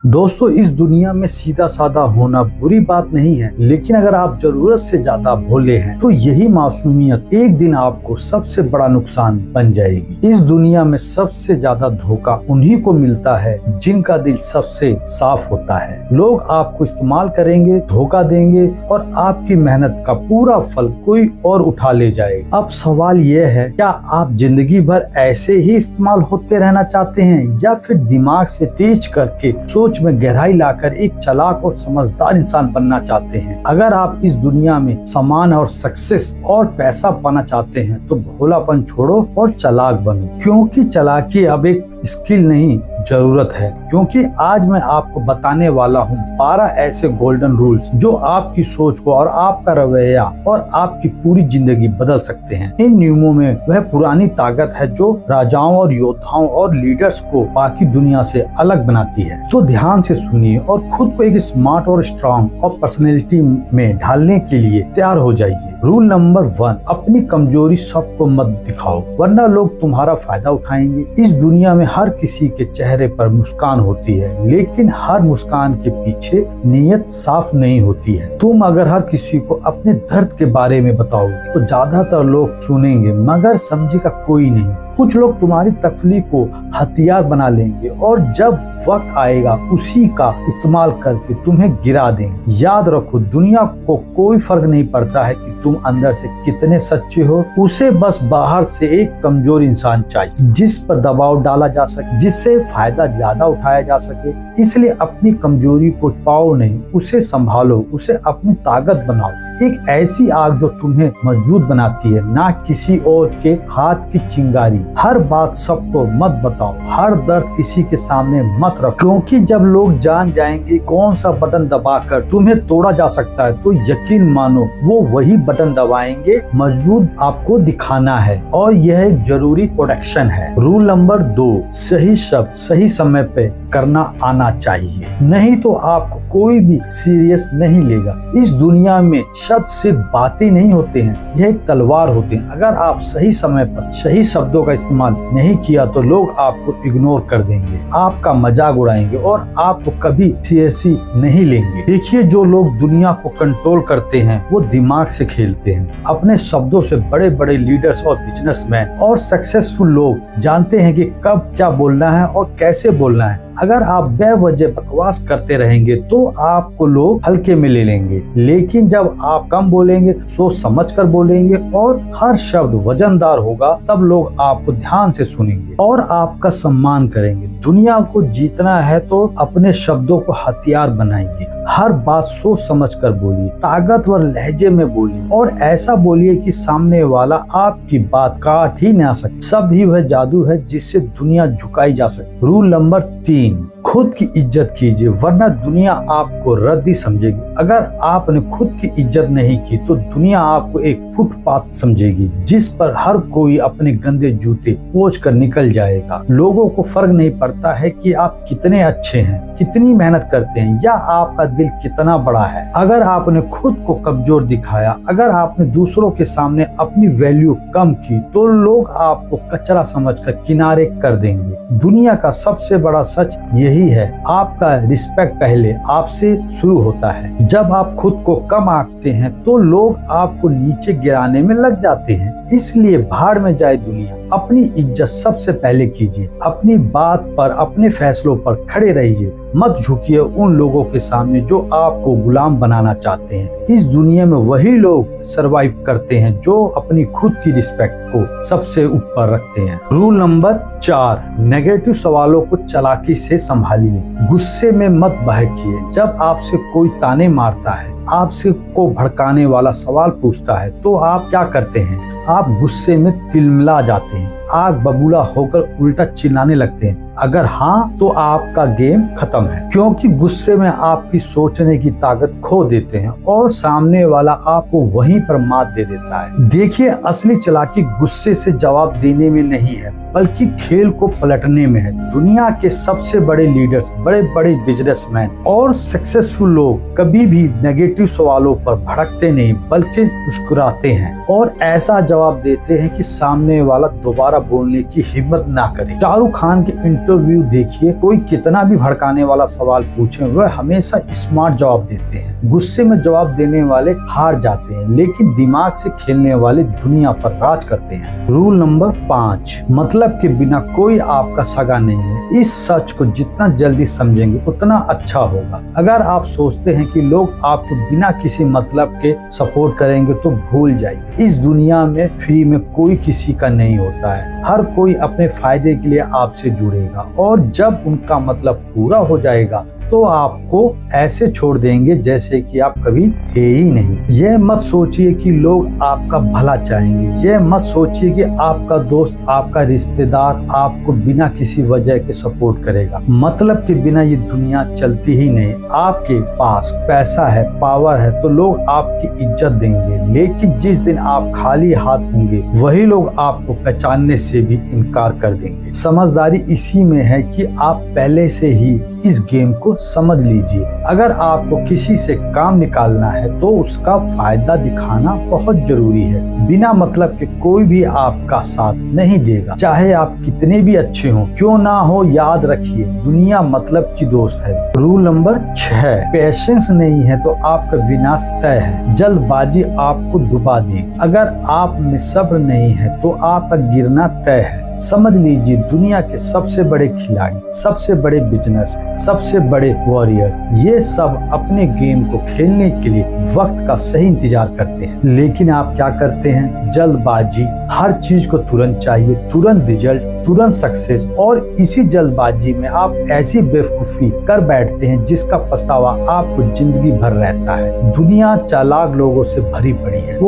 दोस्तों, इस दुनिया में सीधा साधा होना बुरी बात नहीं है, लेकिन अगर आप जरूरत से ज्यादा भोले हैं तो यही मासूमियत एक दिन आपको सबसे बड़ा नुकसान बन जाएगी। इस दुनिया में सबसे ज्यादा धोखा उन्हीं को मिलता है जिनका दिल सबसे साफ होता है। लोग आपको इस्तेमाल करेंगे, धोखा देंगे और आपकी मेहनत का पूरा फल कोई और उठा ले जाएगा। अब सवाल यह है, क्या आप जिंदगी भर ऐसे ही इस्तेमाल होते रहना चाहते हैं या फिर दिमाग से तेज करके सोच में गहराई लाकर एक चालाक और समझदार इंसान बनना चाहते हैं? अगर आप इस दुनिया में सम्मान और सक्सेस और पैसा पाना चाहते हैं तो भोलापन छोड़ो और चालाक बनो, क्योंकि चालाकी अब एक स्किल नहीं जरूरत है। क्योंकि आज मैं आपको बताने वाला हूँ 12 ऐसे गोल्डन रूल्स जो आपकी सोच को और आपका रवैया और आपकी पूरी जिंदगी बदल सकते हैं। इन नियमों में वह पुरानी ताकत है जो राजाओं और योद्धाओं और लीडर्स को बाकी दुनिया से अलग बनाती है। तो ध्यान से सुनिए और खुद को एक स्मार्ट और स्ट्रांग और पर्सनैलिटी में ढालने के लिए तैयार हो जाइए। रूल नंबर 1, अपनी कमजोरी सबको मत दिखाओ, वरना लोग तुम्हारा फायदा उठाएंगे। इस दुनिया में हर किसी के चेहरे पर मुस्कान होती है, लेकिन हर मुस्कान के पीछे नीयत साफ नहीं होती है। तुम अगर हर किसी को अपने दर्द के बारे में बताओगे तो ज्यादातर लोग सुनेंगे मगर समझेगा कोई नहीं। कुछ लोग तुम्हारी तकलीफ को हथियार बना लेंगे और जब वक्त आएगा उसी का इस्तेमाल करके तुम्हें गिरा देंगे। याद रखो, दुनिया को कोई फर्क नहीं पड़ता है कि तुम अंदर से कितने सच्चे हो, उसे बस बाहर से एक कमजोर इंसान चाहिए जिस पर दबाव डाला जा सके, जिससे फायदा ज्यादा उठाया जा सके। इसलिए अपनी कमजोरी को पाओ नहीं, उसे संभालो, उसे अपनी ताकत बनाओ। एक ऐसी आग जो तुम्हें मजबूत बनाती है, ना किसी और के हाथ की चिंगारी। हर बात सबको मत बताओ, हर दर्द किसी के सामने मत रखो, क्योंकि जब लोग जान जाएंगे कौन सा बटन दबाकर तुम्हें तोड़ा जा सकता है तो यकीन मानो वो वही बटन दबाएंगे। मजबूत आपको दिखाना है और यह एक जरूरी प्रोटेक्शन है। रूल नंबर 2, सही शब्द सही समय पे करना आना चाहिए, नहीं तो आपको कोई भी सीरियस नहीं लेगा। इस दुनिया में शब्द सिर्फ बातें नहीं होते हैं, यह एक तलवार होते हैं। अगर आप सही समय पर सही शब्दों का इस्तेमाल नहीं किया तो लोग आपको इग्नोर कर देंगे, आपका मजाक उड़ाएंगे और आपको कभी सीरियसली नहीं लेंगे। देखिए, जो लोग दुनिया को कंट्रोल करते हैं वो दिमाग से खेलते हैं। अपने शब्दों से बड़े बड़े लीडर्स और बिजनेसमैन और सक्सेसफुल लोग जानते हैं कि कब क्या बोलना है और कैसे बोलना है। अगर आप बेवजह बकवास करते रहेंगे तो आपको लोग हल्के में ले लेंगे, लेकिन जब आप कम बोलेंगे, सोच समझ कर बोलेंगे और हर शब्द वजनदार होगा, तब लोग आपको ध्यान से सुनेंगे और आपका सम्मान करेंगे। दुनिया को जीतना है तो अपने शब्दों को हथियार बनाइए। हर बात सोच समझ कर बोलिए, ताकतवर लहजे में बोलिए और ऐसा बोलिए कि सामने वाला आपकी बात काट ही ना सके। शब्द ही वह जादू है जिससे दुनिया झुकाई जा सके। रूल नंबर 3, खुद की इज्जत कीजिए, वरना दुनिया आपको रद्दी समझेगी। अगर आपने खुद की इज्जत नहीं की तो दुनिया आपको एक फुटपाथ समझेगी जिस पर हर कोई अपने गंदे जूते पोंछ कर निकल जाएगा। लोगों को फर्क नहीं पड़ता है कि आप कितने अच्छे हैं, कितनी मेहनत करते हैं या आपका दिल कितना बड़ा है। अगर आपने खुद को कमजोर दिखाया, अगर आपने दूसरों के सामने अपनी वैल्यू कम की तो लोग आपको कचरा समझकर किनारे कर देंगे। दुनिया का सबसे बड़ा सच यही है, आपका रिस्पेक्ट पहले आपसे शुरू होता है। जब आप खुद को कम आंकते हैं तो लोग आपको नीचे गिराने में लग जाते हैं। इसलिए भाड़ में जाए दुनिया, अपनी इज्जत सबसे पहले कीजिए। अपनी बात पर, अपने फैसलों पर खड़े रहिए। मत झुकिए उन लोगों के सामने जो आपको गुलाम बनाना चाहते हैं। इस दुनिया में वही लोग सरवाइव करते हैं जो अपनी खुद की रिस्पेक्ट को सबसे ऊपर रखते हैं। रूल नंबर 4, नेगेटिव सवालों को चालाकी से संभालिए। गुस्से में मत बहकिए। जब आपसे कोई ताने मारता है, आपसे को भड़काने वाला सवाल पूछता है तो आप क्या करते हैं? आप गुस्से में तिलमिला जाते हैं, आग बबूला होकर उल्टा चिल्लाने लगते हैं। अगर हाँ तो आपका गेम खत्म है, क्योंकि गुस्से में आपकी सोचने की ताकत खो देते हैं और सामने वाला आपको वहीं पर मात दे देता है। देखिए, असली चालाकी गुस्से से जवाब देने में नहीं है, बल्कि खेल को पलटने में है। दुनिया के सबसे बड़े लीडर्स, बड़े बड़े बिजनेसमैन और सक्सेसफुल लोग कभी भी नेगेटिव सवालों पर भड़कते नहीं, बल्कि मुस्कुराते हैं और ऐसा जवाब देते हैं कि सामने वाला दोबारा बोलने की हिम्मत ना करे। शाहरुख खान के इंटरव्यू ऑफ व्यू देखिए, कोई कितना भी भड़काने वाला सवाल पूछे वह हमेशा स्मार्ट जवाब देते हैं। गुस्से में जवाब देने वाले हार जाते हैं, लेकिन दिमाग से खेलने वाले दुनिया पर राज करते हैं। रूल नंबर 5, मतलब के बिना कोई आपका सगा नहीं है। इस सच को जितना जल्दी समझेंगे उतना अच्छा होगा। अगर आप सोचते हैं कि लोग आपको बिना किसी मतलब के सपोर्ट करेंगे तो भूल जाइए। इस दुनिया में फ्री में कोई किसी का नहीं होता है। हर कोई अपने फायदे के लिए आपसे जुड़ेगा और जब उनका मतलब पूरा हो जाएगा तो आपको ऐसे छोड़ देंगे जैसे कि आप कभी थे ही नहीं। यह मत सोचिए कि लोग आपका भला चाहेंगे। यह मत सोचिए कि आपका दोस्त, आपका रिश्तेदार आपको बिना किसी वजह के सपोर्ट करेगा। मतलब के बिना ये दुनिया चलती ही नहीं। आपके पास पैसा है, पावर है तो लोग आपकी इज्जत देंगे, लेकिन जिस दिन आप खाली हाथ होंगे वही लोग आपको पहचानने से भी इनकार कर देंगे। समझदारी इसी में है कि आप पहले से ही इस गेम को समझ लीजिए। अगर आपको किसी से काम निकालना है तो उसका फायदा दिखाना बहुत जरूरी है। बिना मतलब के कोई भी आपका साथ नहीं देगा, चाहे आप कितने भी अच्छे हो क्यों ना हो। याद रखिए, दुनिया मतलब की दोस्त है। रूल नंबर 6, पेशेंस नहीं है तो आपका विनाश तय है। जल्दबाजी आपको डुबा देगी। अगर आप में सब्र नहीं है तो आपका गिरना तय है। समझ लीजिए, दुनिया के सबसे बड़े खिलाड़ी, सबसे बड़े बिजनेस, सबसे बड़े वॉरियर, ये सब अपने गेम को खेलने के लिए वक्त का सही इंतजार करते हैं। लेकिन आप क्या करते हैं? जल्दबाजी। हर चीज को तुरंत चाहिए, तुरंत रिजल्ट, तुरंत सक्सेस, और इसी जल्दबाजी में आप ऐसी बेवकूफी कर बैठते हैं जिसका पछतावा आपको जिंदगी भर रहता है। दुनिया चालाक लोगों से भरी पड़ी है।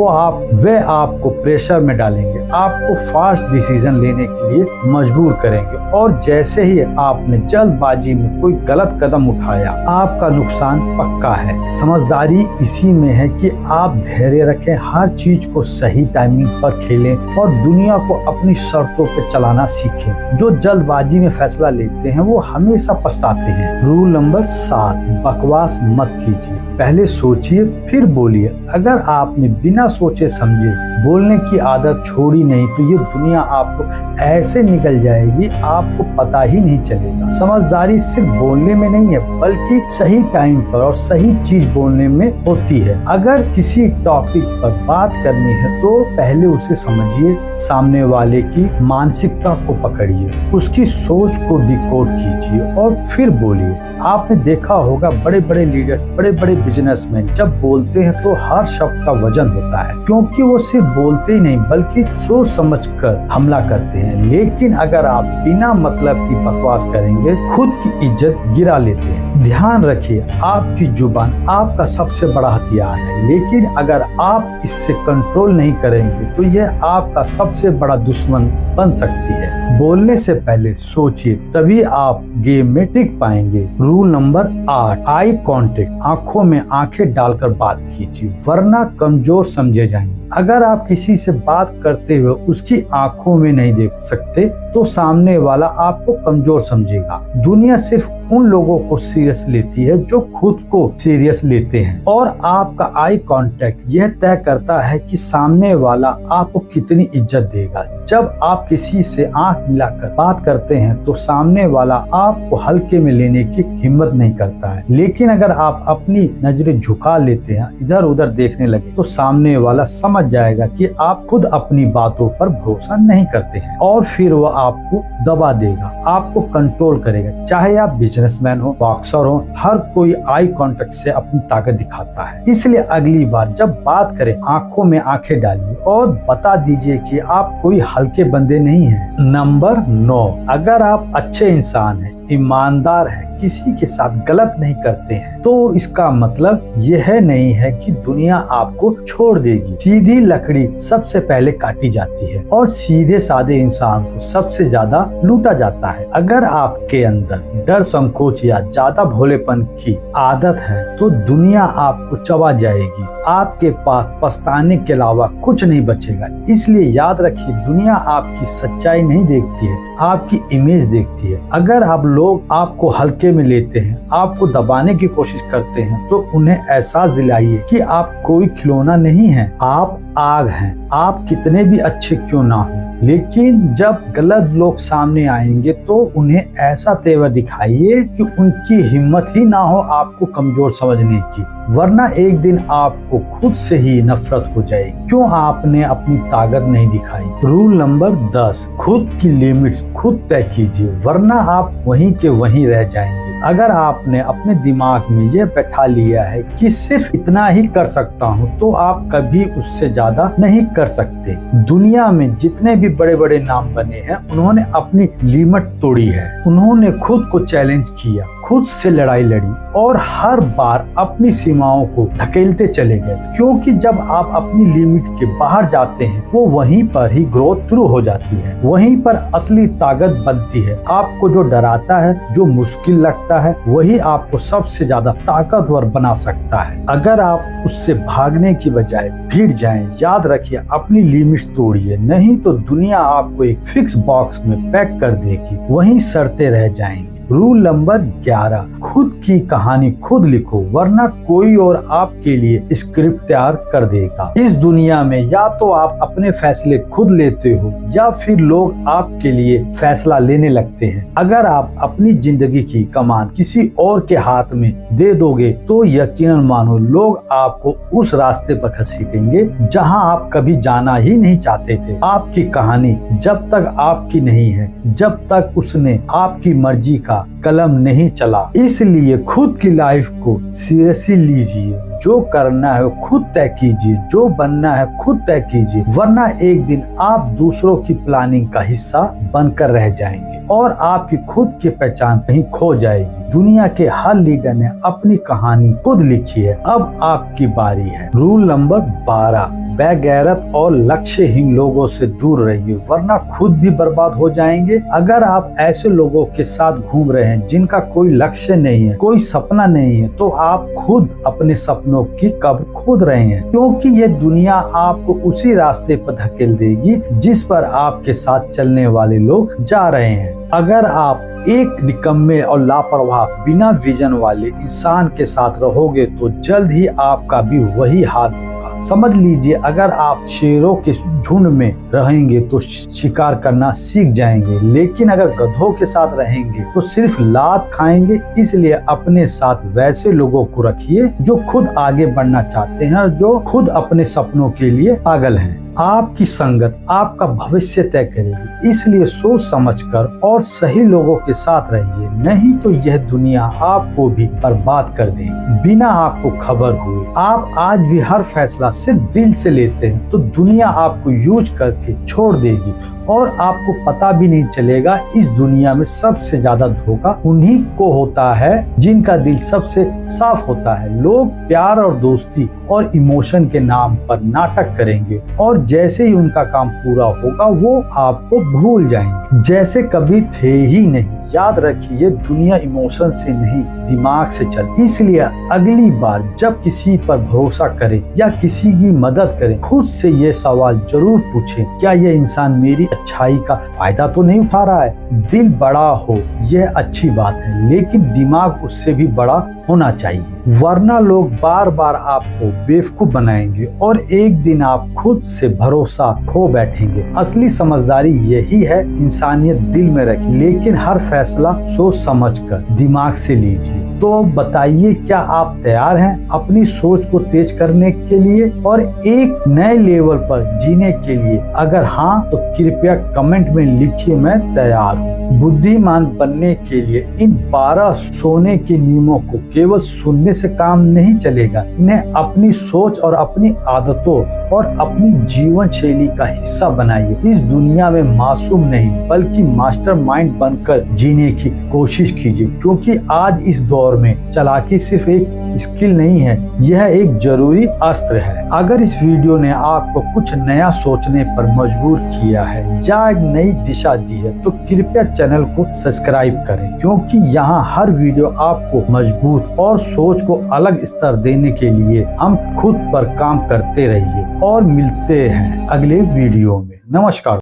वे आपको प्रेशर में डालेंगे, आपको फास्ट डिसीजन लेने के लिए मजबूर करेंगे, और जैसे ही आपने जल्दबाजी में कोई गलत कदम उठाया आपका नुकसान पक्का है। समझदारी इसी में है कि आप धैर्य रखें, हर चीज को सही टाइमिंग पर खेलें और दुनिया को अपनी शर्तों पर चलाना सीखें। जो जल्दबाजी में फैसला लेते हैं वो हमेशा पछताते हैं। रूल नंबर 7, बकवास मत कीजिए, पहले सोचिए फिर बोलिए। अगर आपने बिना सोचे समझे बोलने की आदत छोड़ी नहीं तो ये दुनिया आपको ऐसे निकल जाएगी आपको पता ही नहीं चलेगा। समझदारी सिर्फ बोलने में नहीं है बल्कि सही टाइम पर और सही चीज बोलने में होती है। अगर किसी टॉपिक पर बात करनी है तो पहले उसे समझिए, सामने वाले की मानसिकता को पकड़िए, उसकी सोच को डिकोड कीजिए और फिर बोलिए। आपने देखा होगा बड़े बड़े लीडर्स, बड़े बड़े बिजनेसमैन जब बोलते हैं तो हर शब्द का वजन होता है, क्योंकि वो सिर्फ बोलते ही नहीं बल्कि सोच समझकर हमला करते हैं। लेकिन अगर आप बिना मतलब की बकवास करेंगे खुद की इज्जत गिरा लेते हैं। ध्यान रखिए, आपकी जुबान आपका सबसे बड़ा हथियार है, लेकिन अगर आप इससे कंट्रोल नहीं करेंगे तो यह आपका सबसे बड़ा दुश्मन बन सकती है। बोलने से पहले सोचिए, तभी आप गेम में टिक पाएंगे। रूल नंबर 8, आई कांटेक्ट, आंखों में आंखें डालकर बात कीजिए वरना कमजोर समझे जाएंगे। अगर आप किसी से बात करते हुए उसकी आंखों में नहीं देख सकते तो सामने वाला आपको कमजोर समझेगा। दुनिया सिर्फ उन लोगों को सीरियस लेती है जो खुद को सीरियस लेते हैं, और आपका आई कांटेक्ट यह तय करता है कि सामने वाला आपको कितनी इज्जत देगा। जब आप किसी से आंख मिलाकर बात करते हैं तो सामने वाला आपको हल्के में लेने की हिम्मत नहीं करता है, लेकिन अगर आप अपनी नजरें झुका लेते हैं, इधर उधर देखने लगे, तो सामने वाला समझ जाएगा कि आप खुद अपनी बातों पर भरोसा नहीं करते हैं और फिर वह आपको दबा देगा, आपको कंट्रोल करेगा। चाहे आप बिजनेसमैन हो, बॉक्सर हो, हर कोई आई कांटेक्ट से अपनी ताकत दिखाता है। इसलिए अगली बार जब बात करें आंखों में आंखें डालिए और बता दीजिए कि आप कोई हल्के बंदे नहीं हैं। नंबर 9, अगर आप अच्छे इंसान हैं, ईमानदार है, किसी के साथ गलत नहीं करते हैं, तो इसका मतलब यह नहीं है कि दुनिया आपको छोड़ देगी। सीधी लकड़ी सबसे पहले काटी जाती है और सीधे साधे इंसान को सबसे ज्यादा लूटा जाता है। अगर आपके अंदर डर, संकोच या ज्यादा भोलेपन की आदत है तो दुनिया आपको चबा जाएगी। आपके पास पछताने के अलावा कुछ नहीं बचेगा। इसलिए याद रखिए, दुनिया आपकी सच्चाई नहीं देखती है, आपकी इमेज देखती है। अगर आप लोग आपको हल्के में लेते हैं, आपको दबाने की कोशिश करते हैं, तो उन्हें एहसास दिलाइए कि आप कोई खिलौना नहीं है, आप आग हैं। आप कितने भी अच्छे क्यों ना हो, लेकिन जब गलत लोग सामने आएंगे तो उन्हें ऐसा तेवर दिखाइए कि उनकी हिम्मत ही ना हो आपको कमजोर समझने की, वरना एक दिन आपको खुद से ही नफरत हो जाएगी। क्यों आपने अपनी ताकत नहीं दिखाई? रूल नंबर 10, खुद की लिमिट्स खुद तय कीजिए, वरना आप वहीं के वहीं रह जाएंगे। अगर आपने अपने दिमाग में यह बैठा लिया है कि सिर्फ इतना ही कर सकता हूँ, तो आप कभी उससे ज्यादा नहीं कर सकते। दुनिया में जितने भी बड़े बड़े नाम बने हैं, उन्होंने अपनी लिमिट तोड़ी है। उन्होंने खुद को चैलेंज किया, खुद से लड़ाई लड़ी और हर बार अपनी सीमाओं को धकेलते चले गए, क्योंकि जब आप अपनी लिमिट के बाहर जाते हैं, वो वहीं पर ही ग्रोथ शुरू हो जाती है, वहीं पर असली ताकत बनती है। आपको जो डराता है, जो मुश्किल लगता है, वही आपको सबसे ज्यादा ताकतवर बना सकता है। अगर आप उससे भागने की बजाय भीड़ जाएं, याद रखिए अपनी लिमिट्स तोड़िए, नहीं तो दुनिया आपको एक फिक्स बॉक्स में पैक कर देगी, वहीं सड़ते रह जाएंगे। रूल नंबर 11, खुद की कहानी खुद लिखो, वरना कोई और आपके लिए स्क्रिप्ट तैयार कर देगा। इस दुनिया में या तो आप अपने फैसले खुद लेते हो या फिर लोग आपके लिए फैसला लेने लगते हैं। अगर आप अपनी जिंदगी की कमान किसी और के हाथ में दे दोगे तो यकीनन मानो लोग आपको उस रास्ते पर घसीटेंगे जहां आप कभी जाना ही नहीं चाहते थे। आपकी कहानी जब तक आपकी नहीं है, जब तक उसने आपकी मर्जी का कलम नहीं चला। इसलिए खुद की लाइफ को सीरियसली लीजिए, जो करना है खुद तय कीजिए, जो बनना है खुद तय कीजिए, वरना एक दिन आप दूसरों की प्लानिंग का हिस्सा बनकर रह जाएंगे और आपकी खुद की पहचान कहीं खो जाएगी। दुनिया के हर लीडर ने अपनी कहानी खुद लिखी है, अब आपकी बारी है। रूल नंबर 12, बेगैरत और लक्ष्यहीन लोगों से दूर रहिए, वरना खुद भी बर्बाद हो जाएंगे। अगर आप ऐसे लोगों के साथ घूम रहे हैं जिनका कोई लक्ष्य नहीं है, कोई सपना नहीं है, तो आप खुद अपने सपनों की कब्र खोद रहे हैं, क्योंकि ये दुनिया आपको उसी रास्ते पर धकेल देगी जिस पर आपके साथ चलने वाले लोग जा रहे हैं। अगर आप एक निकम्मे और लापरवाह बिना विजन वाले इंसान के साथ रहोगे तो जल्द ही आपका भी वही हाल होगा। समझ लीजिए, अगर आप शेरों के झुंड में रहेंगे तो शिकार करना सीख जाएंगे, लेकिन अगर गधों के साथ रहेंगे तो सिर्फ लात खाएंगे। इसलिए अपने साथ वैसे लोगों को रखिए जो खुद आगे बढ़ना चाहते हैं और जो खुद अपने सपनों के लिए पागल हैं। आपकी संगत आपका भविष्य तय करेगी, इसलिए सोच समझकर और सही लोगों के साथ रहिए, नहीं तो यह दुनिया आपको भी बर्बाद कर देगी बिना आपको खबर हुए। आप आज भी हर फैसला सिर्फ दिल से लेते हैं तो दुनिया आपको यूज करके छोड़ देगी और आपको पता भी नहीं चलेगा। इस दुनिया में सबसे ज्यादा धोखा उन्हीं को होता है जिनका दिल सबसे साफ होता है। लोग प्यार और दोस्ती और इमोशन के नाम पर नाटक करेंगे और जैसे ही उनका काम पूरा होगा वो आपको भूल जाएंगे जैसे कभी थे ही नहीं। याद रखिए, दुनिया इमोशन से नहीं दिमाग से चलती। इसलिए अगली बार जब किसी पर भरोसा करें या किसी की मदद करें, खुद से ये सवाल जरूर पूछें, क्या ये इंसान मेरी अच्छाई का फायदा तो नहीं उठा रहा है? दिल बड़ा हो यह अच्छी बात है, लेकिन दिमाग उससे भी बड़ा होना चाहिए, वरना लोग बार बार आपको बेवकूफ बनाएंगे और एक दिन आप खुद से भरोसा खो बैठेंगे। असली समझदारी यही है, इंसानियत दिल में रखें, लेकिन हर फैसला सोच समझकर दिमाग से लीजिए। तो बताइए, क्या आप तैयार हैं अपनी सोच को तेज करने के लिए और एक नए लेवल पर जीने के लिए? अगर हाँ तो कृपया कमेंट में लिखिए, मैं तैयार हूँ। बुद्धिमान बनने के लिए इन 12 सोने के नियमों को केवल सुनने से काम नहीं चलेगा, इन्हें अपनी सोच और अपनी आदतों और अपनी जीवन शैली का हिस्सा बनाइए। इस दुनिया में मासूम नहीं बल्कि मास्टरमाइंड बनकर जीने की कोशिश कीजिए, क्योंकि आज इस दौर में चालाकी सिर्फ एक स्किल नहीं है, यह एक जरूरी अस्त्र है। अगर इस वीडियो ने आपको कुछ नया सोचने पर मजबूर किया है या एक नई दिशा दी है तो कृपया चैनल को सब्सक्राइब करें, क्योंकि यहाँ हर वीडियो आपको मजबूत और सोच को अलग स्तर देने के लिए हम खुद पर काम करते रहिए और मिलते हैं अगले वीडियो में। नमस्कार।